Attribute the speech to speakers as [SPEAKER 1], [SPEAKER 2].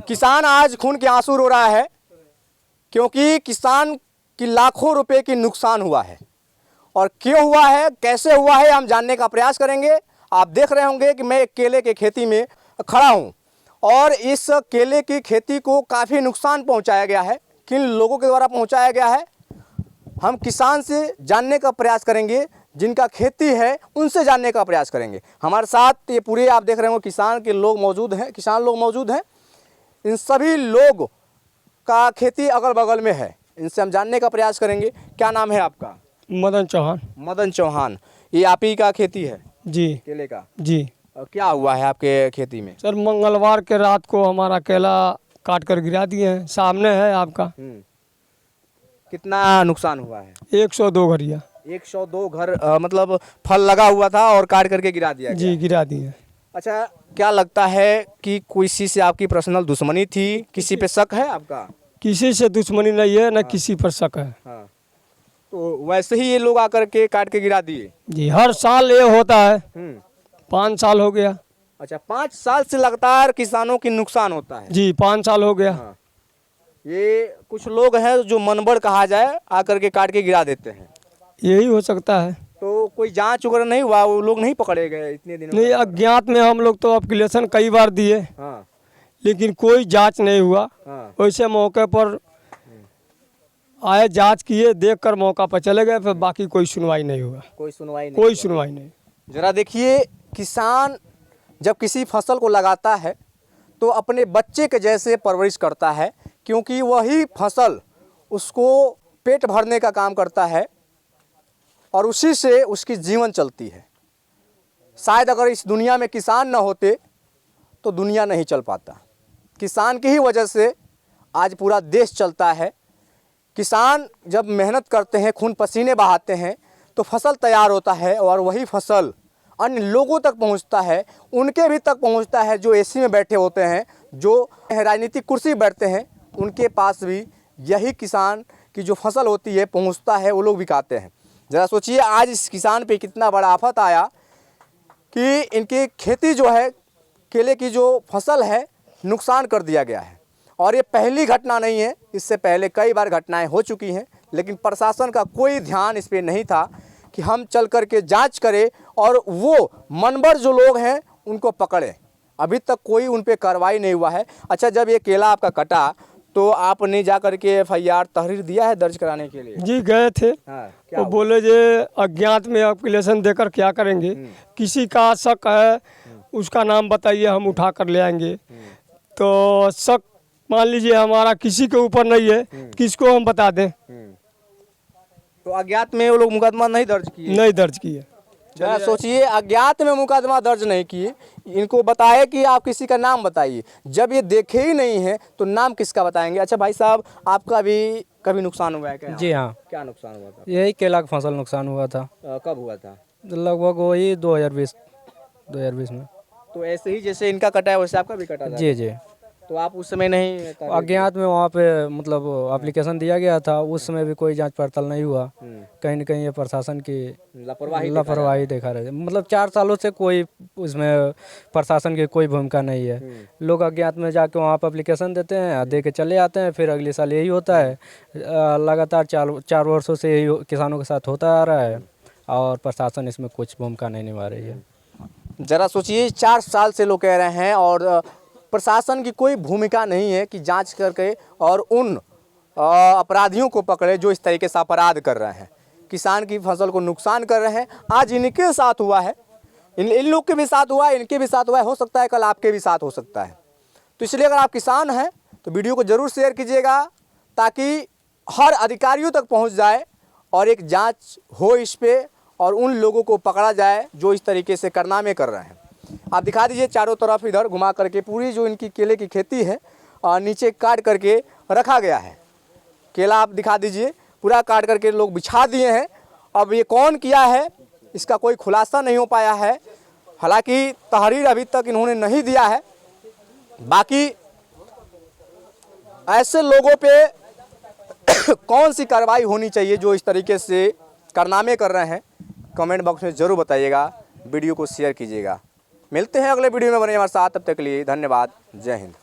[SPEAKER 1] किसान आज खून के आंसू रो रहा है क्योंकि किसान की लाखों रुपए की नुकसान हुआ है। और क्यों हुआ है, कैसे हुआ है, हम जानने का प्रयास करेंगे। आप देख रहे होंगे कि मैं एक केले की खेती में खड़ा हूं और इस केले की खेती को काफ़ी नुकसान पहुंचाया गया है। किन लोगों के द्वारा पहुंचाया गया है, हम किसान से जानने का प्रयास करेंगे, जिनका खेती है उनसे जानने का प्रयास करेंगे। हमारे साथ ये पूरे आप देख रहे हो किसान के लोग मौजूद हैं, किसान लोग मौजूद हैं। इन सभी लोग का खेती अगल बगल में है, इनसे हम जानने का प्रयास करेंगे। क्या नाम है आपका?
[SPEAKER 2] मदन चौहान।
[SPEAKER 1] मदन चौहान। ये आप ही का खेती है
[SPEAKER 2] जी
[SPEAKER 1] केले का?
[SPEAKER 2] जी
[SPEAKER 1] और क्या हुआ है आपके खेती में?
[SPEAKER 2] सर, मंगलवार के रात को हमारा केला काट कर गिरा दिए हैं, सामने है आपका।
[SPEAKER 1] कितना नुकसान हुआ है?
[SPEAKER 2] 102 घरिया।
[SPEAKER 1] 102 घर मतलब फल लगा हुआ था और काट करके गिरा दिया गया?
[SPEAKER 2] जी, गिरा दिए।
[SPEAKER 1] अच्छा, क्या लगता है कि किसी से आपकी पर्सनल दुश्मनी थी? किसी पे शक है आपका?
[SPEAKER 2] किसी से दुश्मनी नहीं है, न किसी पर शक है।
[SPEAKER 1] हाँ, तो वैसे ही ये लोग आकर के काट के गिरा दिए?
[SPEAKER 2] जी, हर साल ये होता है। 5 साल हो गया।
[SPEAKER 1] अच्छा, 5 साल से लगातार किसानों की नुकसान होता है?
[SPEAKER 2] जी, 5 साल हो गया।
[SPEAKER 1] हाँ। ये कुछ लोग हैं जो मनबड़ कहा जाए, आकर के काट के गिरा देते हैं।
[SPEAKER 2] यही हो सकता है।
[SPEAKER 1] तो कोई जांच वगैरह नहीं हुआ? वो लोग नहीं पकड़े गए इतने दिनों
[SPEAKER 2] नहीं, अज्ञात में हम लोग तो एप्लीकेशन कई बार दिए,
[SPEAKER 1] हाँ
[SPEAKER 2] लेकिन कोई जांच नहीं हुआ।
[SPEAKER 1] हाँ।
[SPEAKER 2] वैसे मौके पर आए, जांच किए, देखकर मौका पर चले गए, फिर बाकी कोई सुनवाई नहीं हुआ।
[SPEAKER 1] कोई सुनवाई नहीं?
[SPEAKER 2] कोई सुनवाई नहीं।
[SPEAKER 1] जरा देखिए, किसान जब किसी फसल को लगाता है तो अपने बच्चे के जैसे परवरिश करता है, क्योंकि वही फसल उसको पेट भरने का काम करता है और उसी से उसकी जीवन चलती है। शायद अगर इस दुनिया में किसान न होते तो दुनिया नहीं चल पाता। किसान की ही वजह से आज पूरा देश चलता है। किसान जब मेहनत करते हैं, खून पसीने बहाते हैं, तो फसल तैयार होता है और वही फसल अन्य लोगों तक पहुंचता है, उनके भी तक पहुंचता है जो एसी में बैठे होते हैं, जो राजनीतिक कुर्सी बैठते हैं, उनके पास भी यही किसान की जो फसल होती है पहुंचता है, वो लोग भी खाते हैं। ज़रा सोचिए आज इस किसान पे कितना बड़ा आफत आया कि इनकी खेती जो है, केले की जो फसल है, नुकसान कर दिया गया है। और ये पहली घटना नहीं है, इससे पहले कई बार घटनाएं हो चुकी हैं, लेकिन प्रशासन का कोई ध्यान इस पे नहीं था कि हम चल कर के जांच करें और वो मनबर जो लोग हैं उनको पकड़ें। अभी तक कोई उन पे कार्रवाई नहीं हुआ है। अच्छा, जब ये केला आपका कटा तो आपने जा कर के FIR तहरीर दिया है दर्ज कराने के लिए?
[SPEAKER 2] जी, गए थे।
[SPEAKER 1] हाँ, क्या
[SPEAKER 2] वो
[SPEAKER 1] हुआ?
[SPEAKER 2] बोले जे अज्ञात में एप्लीकेशन देकर क्या करेंगे, किसी का शक है उसका नाम बताइए, हम उठा कर ले आएंगे। तो शक मान लीजिए हमारा किसी के ऊपर नहीं है, किसको हम बता दें?
[SPEAKER 1] तो अज्ञात में वो लोग मुकदमा नहीं दर्ज किए?
[SPEAKER 2] नहीं दर्ज किए।
[SPEAKER 1] जरा सोचिए, अज्ञात में मुकदमा दर्ज नहीं किए, इनको बताए कि आप किसी का नाम बताइए। जब ये देखे ही नहीं है तो नाम किसका बताएंगे? अच्छा भाई साहब, आपका भी कभी नुकसान हुआ है क्या?
[SPEAKER 3] जी हाँ,
[SPEAKER 1] क्या नुकसान हुआ था?
[SPEAKER 3] यही केला का फसल नुकसान हुआ था।
[SPEAKER 1] कब हुआ था?
[SPEAKER 3] लगभग वही 2020 में।
[SPEAKER 1] तो ऐसे ही जैसे इनका कटा है वैसे आपका भी कटा था?
[SPEAKER 3] जी जी,
[SPEAKER 1] तो आप उस समय नहीं
[SPEAKER 3] अज्ञात में वहाँ पे मतलब एप्लीकेशन दिया गया था, उस समय भी कोई जांच पड़ताल नहीं हुआ। कहीं न कहीं ये प्रशासन की लापरवाही देखा रहे। मतलब 4 सालों से कोई उसमें प्रशासन की कोई भूमिका नहीं है। लोग अज्ञात में जाके वहाँ पर एप्लीकेशन देते हैं, दे के चले आते हैं, फिर अगले साल यही होता है। लगातार 4 वर्षों से यही किसानों के साथ होता आ रहा है और प्रशासन इसमें कुछ भूमिका नहीं निभा रही है।
[SPEAKER 1] जरा सोचिए, 4 साल से लोग कह रहे हैं और प्रशासन की कोई भूमिका नहीं है कि जांच करके और उन अपराधियों को पकड़े जो इस तरीके से अपराध कर रहे हैं, किसान की फसल को नुकसान कर रहे हैं। आज इनके साथ हुआ है, इन लोग के भी साथ हुआ है, इनके भी साथ हुआ है, हो सकता है कल आपके भी साथ हो सकता है। तो इसलिए अगर आप किसान हैं तो वीडियो को ज़रूर शेयर कीजिएगा ताकि हर अधिकारियों तक पहुँच जाए और एक जाँच हो इस पर और उन लोगों को पकड़ा जाए जो इस तरीके से कारनामे कर रहे हैं। आप दिखा दीजिए चारों तरफ, इधर घुमा करके पूरी जो इनकी केले की खेती है नीचे काट करके रखा गया है। केला आप दिखा दीजिए, पूरा काट करके लोग बिछा दिए हैं। अब ये कौन किया है इसका कोई खुलासा नहीं हो पाया है, हालांकि तहरीर अभी तक इन्होंने नहीं दिया है। बाकी ऐसे लोगों पे कौन सी कार्रवाई होनी चाहिए जो इस तरीके से कारनामे कर रहे हैं, कमेंट बॉक्स में ज़रूर बताइएगा, वीडियो को शेयर कीजिएगा। मिलते हैं अगले वीडियो में, बने हमारे साथ, तब तक के लिए धन्यवाद। जय हिंद।